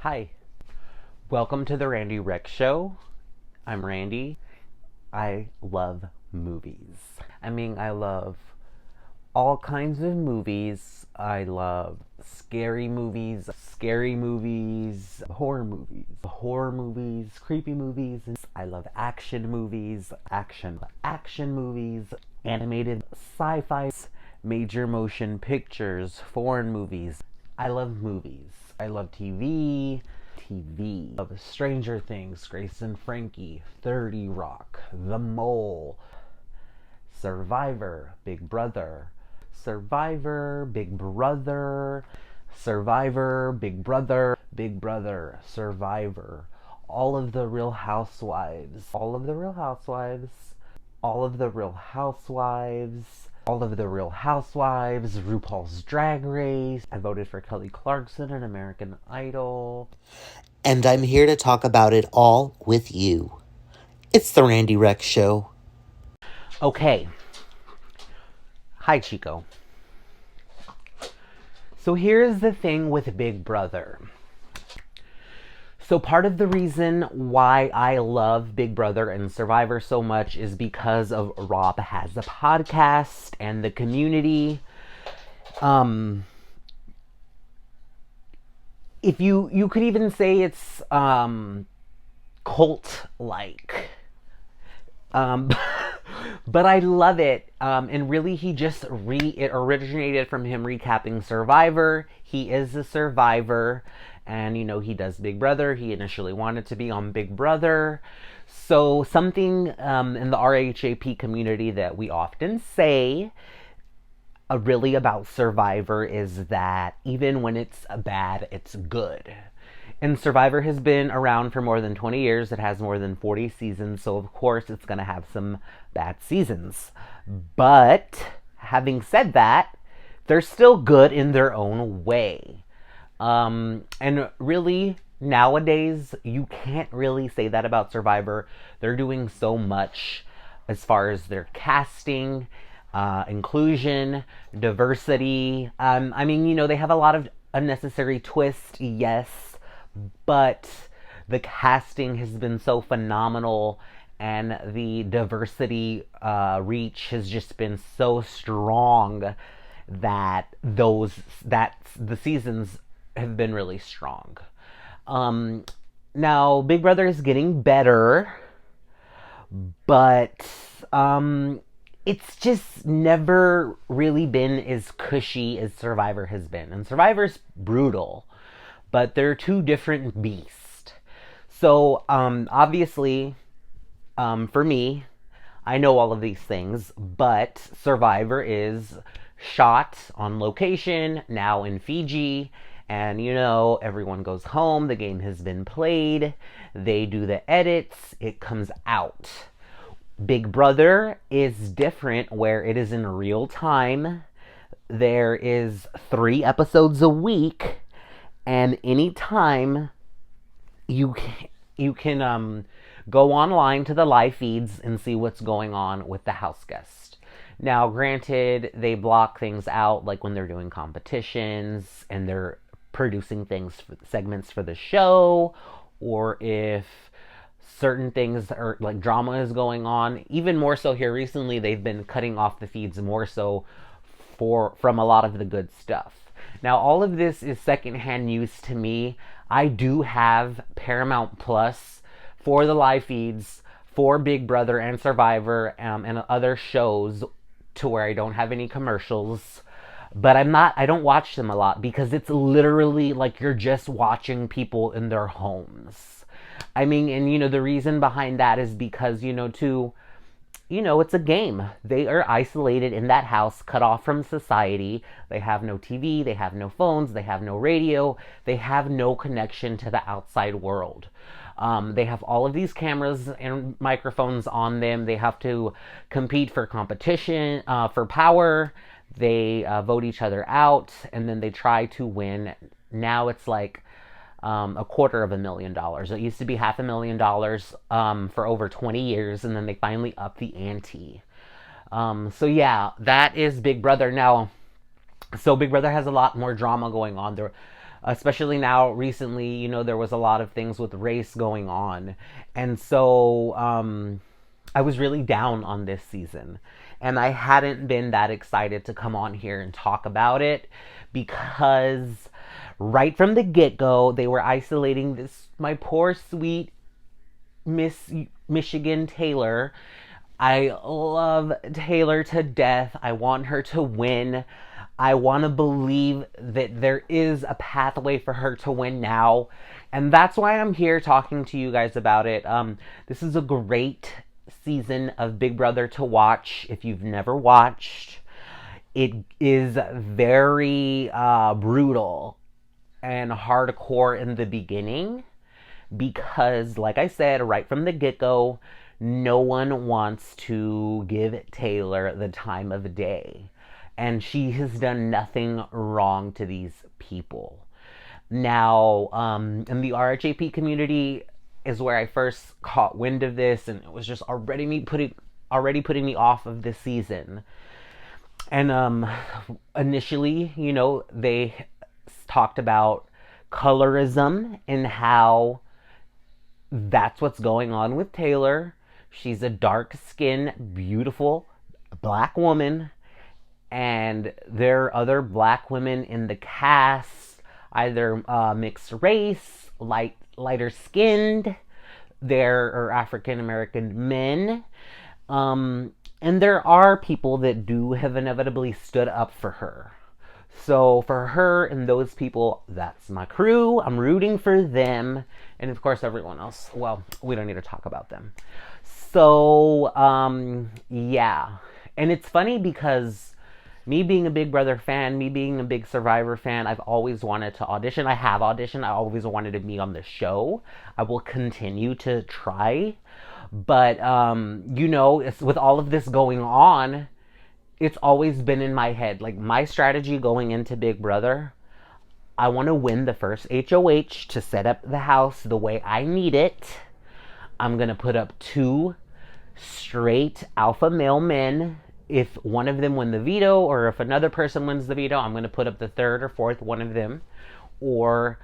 Hi, welcome to the Randy Rex Show. I'm Randy. I love movies. I love all kinds of movies. I love scary movies, horror movies, creepy movies. I love action movies, action movies, animated sci-fi, major motion pictures, foreign movies. I love movies. I love TV. Of Stranger Things, Grace and Frankie, 30 Rock, The Mole, Survivor, Big Brother, Survivor, Big Brother, Survivor, Big Brother, Big Brother, Survivor, all of the Real Housewives, all of the Real Housewives, all of the Real Housewives, all of the Real Housewives, RuPaul's Drag Race. I voted for Kelly Clarkson in American Idol. And I'm here to talk about it all with you. It's the Randy Rex Show. Okay. Hi, Chico. So here's the thing with Big Brother. So part of the reason why I love Big Brother and Survivor so much is because of Rob Has a Podcast and the community. If you could even say it's cult-like. But I love it. And really, it originated from him recapping Survivor. He is a survivor. And, he does Big Brother. He initially wanted to be on Big Brother. So something in the RHAP community that we often say really about Survivor is that even when it's bad, it's good. And Survivor has been around for more than 20 years. It has more than 40 seasons, so of course it's going to have some bad seasons. But having said that, they're still good in their own way. And really, nowadays, you can't really say that about Survivor. They're doing so much as far as their casting, inclusion, diversity. They have a lot of unnecessary twists, yes, but the casting has been so phenomenal and the diversity reach has just been so strong that the seasons have been really strong. Now Big Brother is getting better, but it's just never really been as cushy as Survivor has been. And Survivor's brutal, but they're two different beasts. So, obviously, for me, I know all of these things, but Survivor is shot on location, now in Fiji, and everyone goes home, the game has been played, they do the edits, it comes out. Big Brother is different where it is in real time. There is 3 episodes a week, and anytime you can go online to the live feeds and see what's going on with the house guest. Now, granted, they block things out, like when they're doing competitions and they're producing segments for the show, or if certain things are like drama is going on. Even more so here recently, they've been cutting off the feeds more so from a lot of the good stuff. Now, all of this is secondhand news to me. I do have Paramount Plus for the live feeds for Big Brother and Survivor and other shows, to where I don't have any commercials. But I don't watch them a lot because it's literally like you're just watching people in their homes. The reason behind that is because, it's a game. They are isolated in that house, cut off from society. They have no TV, they have no phones, they have no radio, they have no connection to the outside world. They have all of these cameras and microphones on them. They have to compete for competition, for power. They vote each other out, and then they try to win. Now it's like $250,000. It used to be $500,000 for over 20 years, and then they finally upped the ante. So yeah, that is Big Brother. Now, so Big Brother has a lot more drama going on. especially now recently, there was a lot of things with race going on. And so I was really down on this season. And I hadn't been that excited to come on here and talk about it because right from the get-go, they were isolating my poor sweet Miss Michigan Taylor. I love Taylor to death. I want her to win. I want to believe that there is a pathway for her to win now. And that's why I'm here talking to you guys about it. This is a great season of Big Brother to watch if you've never watched. It is very brutal and hardcore in the beginning because, like I said, right from the get-go, no one wants to give Taylor the time of day. And she has done nothing wrong to these people. Now, in the RHAP community is where I first caught wind of this, and it was just already putting me off of this season. And initially, they talked about colorism and how that's what's going on with Taylor. She's a dark-skinned, beautiful black woman, and there are other black women in the cast, either mixed race, lighter skinned. There are African American men. And there are people that have inevitably stood up for her. So for her and those people, that's my crew. I'm rooting for them. And of course, everyone else, well, we don't need to talk about them. So, yeah. And it's funny because me being a Big Brother fan, me being a big Survivor fan, I've always wanted to audition. I have auditioned. I always wanted to be on the show. I will continue to try. But, with all of this going on, it's always been in my head. Like, my strategy going into Big Brother, I want to win the first HOH to set up the house the way I need it. I'm going to put up 2 straight alpha male men. If one of them win the veto, or if another person wins the veto, I'm going to put up the 3rd or 4th one of them. Or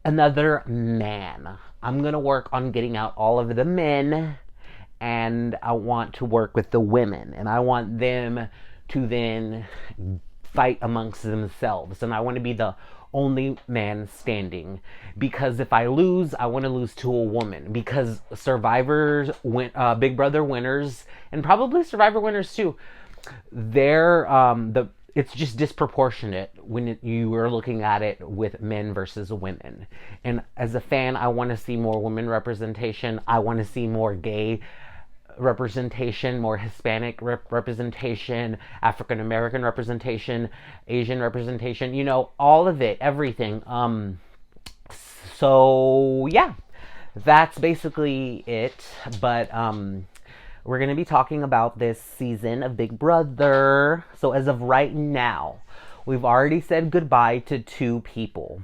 another man. I'm going to work on getting out all of the men, and I want to work with the women, and I want them to then fight amongst themselves, and I want to be the only man standing, because if I lose, I want to lose to a woman, because Survivors, Big Brother winners, and probably Survivor winners too, it's just disproportionate when you are looking at it with men versus women. And as a fan, I want to see more women representation. I want to see more gay representation, more Hispanic representation, African American representation, Asian representation, all of it, everything. So yeah, that's basically it. But we're going to be talking about this season of Big Brother. So as of right now, we've already said goodbye to 2 people,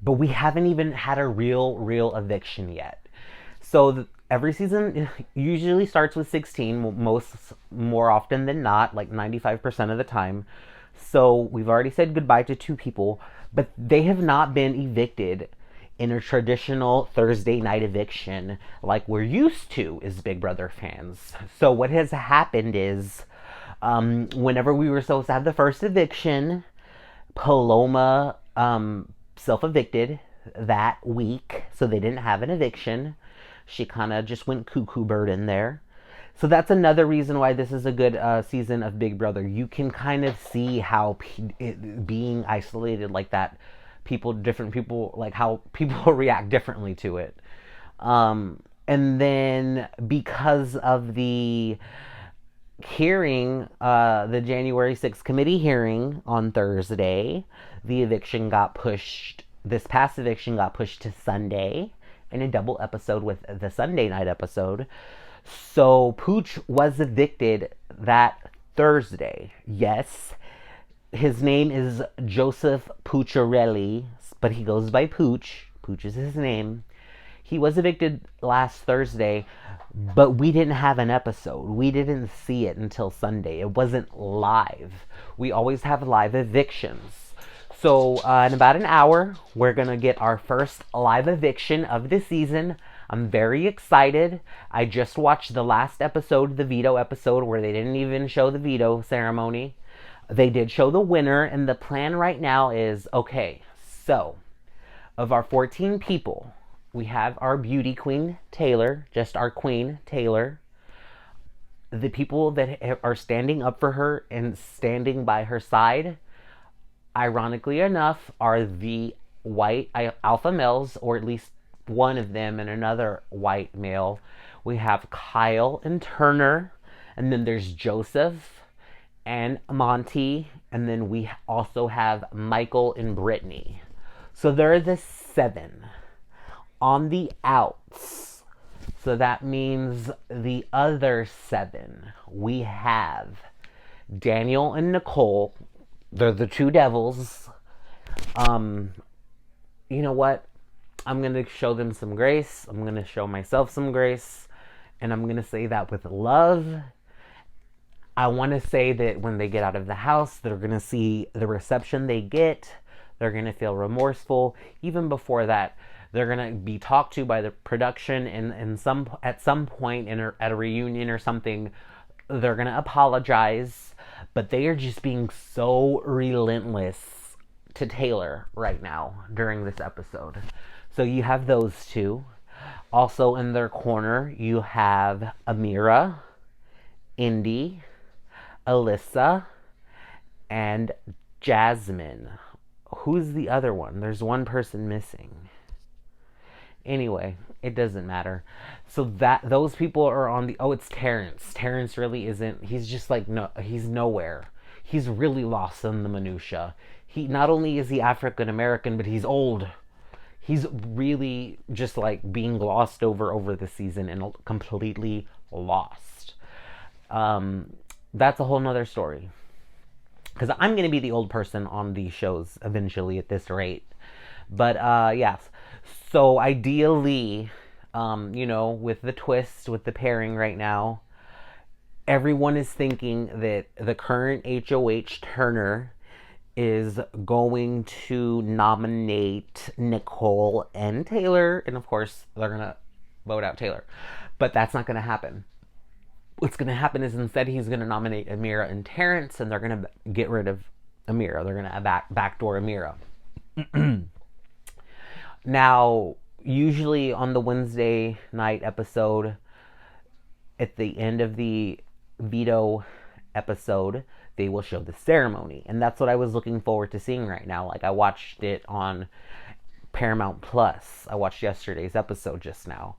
but we haven't even had a real eviction yet. So every season usually starts with 16, more often than not, like 95% of the time. So we've already said goodbye to 2 people, but they have not been evicted in a traditional Thursday night eviction like we're used to as Big Brother fans. So what has happened is, whenever we were supposed to have the first eviction, Paloma self-evicted that week, so they didn't have an eviction. She kind of just went cuckoo bird in there. So that's another reason why this is a good season of Big Brother. You can kind of see how being isolated like that, different people, like how people react differently to it. And then because of the hearing, the January 6th committee hearing on Thursday, this past eviction got pushed to Sunday in a double episode with the Sunday night episode. So Pooch was evicted that Thursday. Yes, his name is Joseph Pucciarelli, but he goes by Pooch. Pooch is his name. He was evicted last Thursday, but we didn't have an episode. We didn't see it until Sunday. It wasn't live. We always have live evictions. So, in about an hour, we're going to get our first live eviction of the season. I'm very excited. I just watched the last episode, the veto episode, where they didn't even show the veto ceremony. They did show the winner, and the plan right now is okay, so of our 14 people, we have our beauty queen, Taylor, just our queen, Taylor. The people that are standing up for her and standing by her side, ironically enough, are the white alpha males, or at least one of them and another white male. We have Kyle and Turner, and then there's Joseph and Monty, and then we also have Michael and Brittany. So they're the 7 on the outs. So that means the other 7, we have Daniel and Nicole. They're the 2 devils. You know what? I'm going to show them some grace. I'm going to show myself some grace. And I'm going to say that with love. I want to say that when they get out of the house, they're going to see the reception they get. They're going to feel remorseful. Even before that, they're going to be talked to by the production, and at some point at a reunion or something, they're going to apologize. But they are just being so relentless to Taylor right now during this episode. So you have those 2. Also in their corner, you have Amira, Indy, Alyssa, and Jasmine. Who's the other one? There's one person missing. Anyway, it doesn't matter. So those people are on the... Oh, it's Terrence. Terrence really isn't... He's just like... No, he's nowhere. He's really lost in the minutia. Not only is he African American, but he's old. He's really just like being glossed over the season and completely lost. That's a whole nother story. Because I'm going to be the old person on these shows eventually at this rate. But, yes. So, ideally, with the twist, with the pairing right now, everyone is thinking that the current HOH Turner is going to nominate Nicole and Taylor. And, of course, they're going to vote out Taylor. But that's not going to happen. What's going to happen is instead he's going to nominate Amira and Terrence, and they're going to get rid of Amira. They're going to backdoor Amira. Now, usually on the Wednesday night episode, at the end of the veto episode, they will show the ceremony. And that's what I was looking forward to seeing right now. Like, I watched it on Paramount Plus. I watched yesterday's episode just now.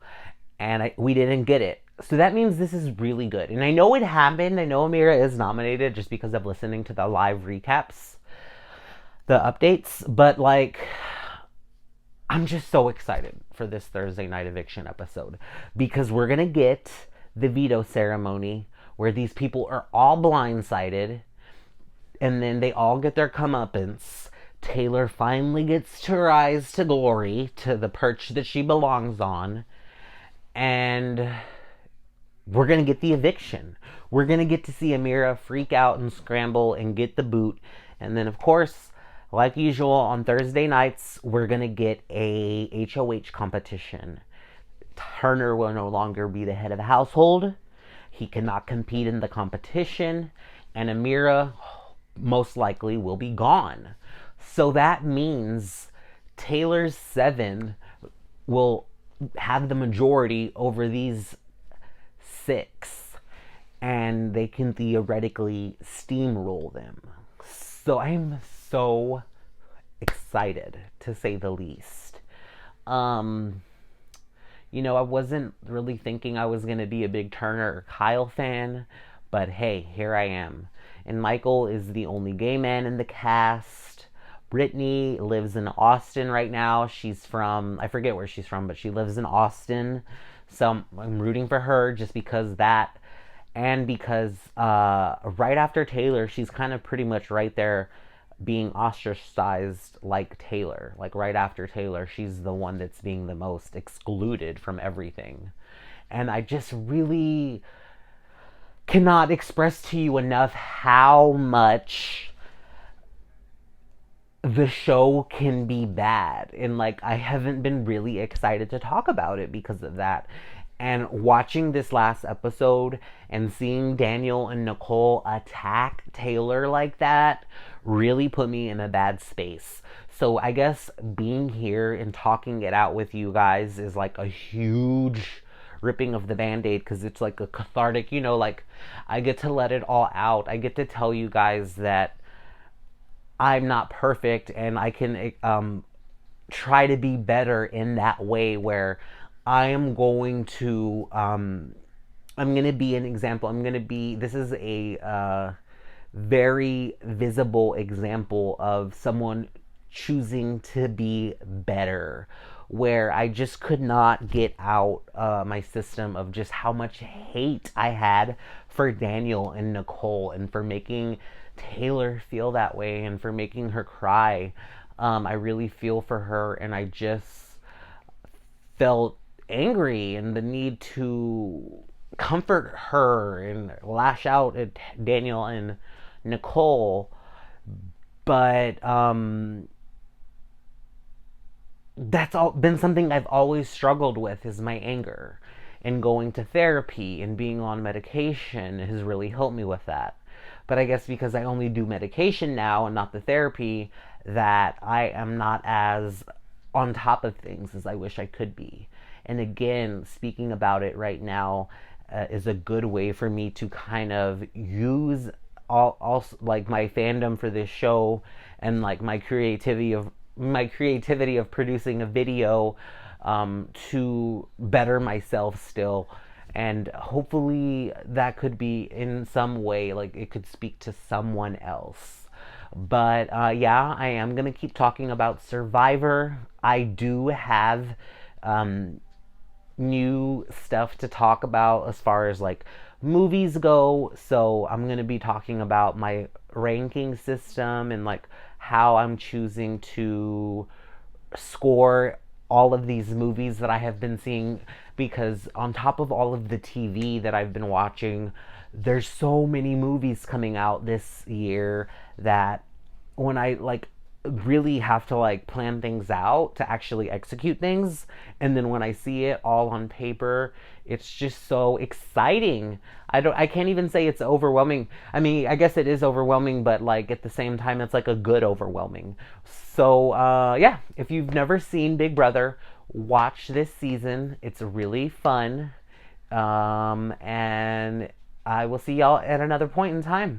And we didn't get it. So that means this is really good. And I know it happened. I know Amira is nominated just because of listening to the live recaps, the updates. But, like, I'm just so excited for this Thursday night eviction episode. Because we're going to get the veto ceremony where these people are all blindsided. And then they all get their comeuppance. Taylor finally gets to rise to glory, to the perch that she belongs on. And we're going to get the eviction. We're going to get to see Amira freak out and scramble and get the boot. And then, of course, like usual, on Thursday nights, we're going to get a HOH competition. Turner will no longer be the head of the household. He cannot compete in the competition. And Amira most likely will be gone. So that means Taylor's 7 will have the majority over these 6, and they can theoretically steamroll them. So I'm so excited, to say the least. I wasn't really thinking I was going to be a big Turner or Kyle fan, but hey, here I am. And Michael is the only gay man in the cast. Brittany lives in Austin right now. She's from, I forget where she's from, but she lives in Austin. So I'm rooting for her just because that, and because right after Taylor, she's kind of pretty much right there being ostracized like Taylor. Like right after Taylor, she's the one that's being the most excluded from everything. And I just really cannot express to you enough how much the show can be bad, and like I haven't been really excited to talk about it because of that. And watching this last episode and seeing Daniel and Nicole attack Taylor like that really put me in a bad space. So I guess being here and talking it out with you guys is like a huge ripping of the band-aid, because it's like a cathartic, like I get to let it all out. I get to tell you guys that I'm not perfect, and I can try to be better in that way, where I am going to I'm going to be an example. This is a very visible example of someone choosing to be better, where I just could not get out my system of just how much hate I had for Daniel and Nicole, and for making Taylor feel that way, and for making her cry. I really feel for her, and I just felt angry and the need to comfort her and lash out at Daniel and Nicole. But that's all been something I've always struggled with, is my anger. And going to therapy and being on medication has really helped me with that. But I guess because I only do medication now and not the therapy, that I am not as on top of things as I wish I could be. And again, speaking about it right now is a good way for me to kind of use all like my fandom for this show, and like my creativity of producing a video, to better myself still. And hopefully that could be in some way, like it could speak to someone else. But yeah, I am going to keep talking about Survivor. I do have new stuff to talk about as far as like movies go. So I'm going to be talking about my ranking system, and like how I'm choosing to score all of these movies that I have been seeing, because on top of all of the TV that I've been watching, there's so many movies coming out this year that when I like really have to like plan things out to actually execute things, and then when I see it all on paper, it's just so exciting. I can't even say it's overwhelming. I mean, I guess it is overwhelming, but like at the same time it's like a good overwhelming. So yeah, if you've never seen Big Brother, watch this season. It's really fun. And I will see y'all at another point in time.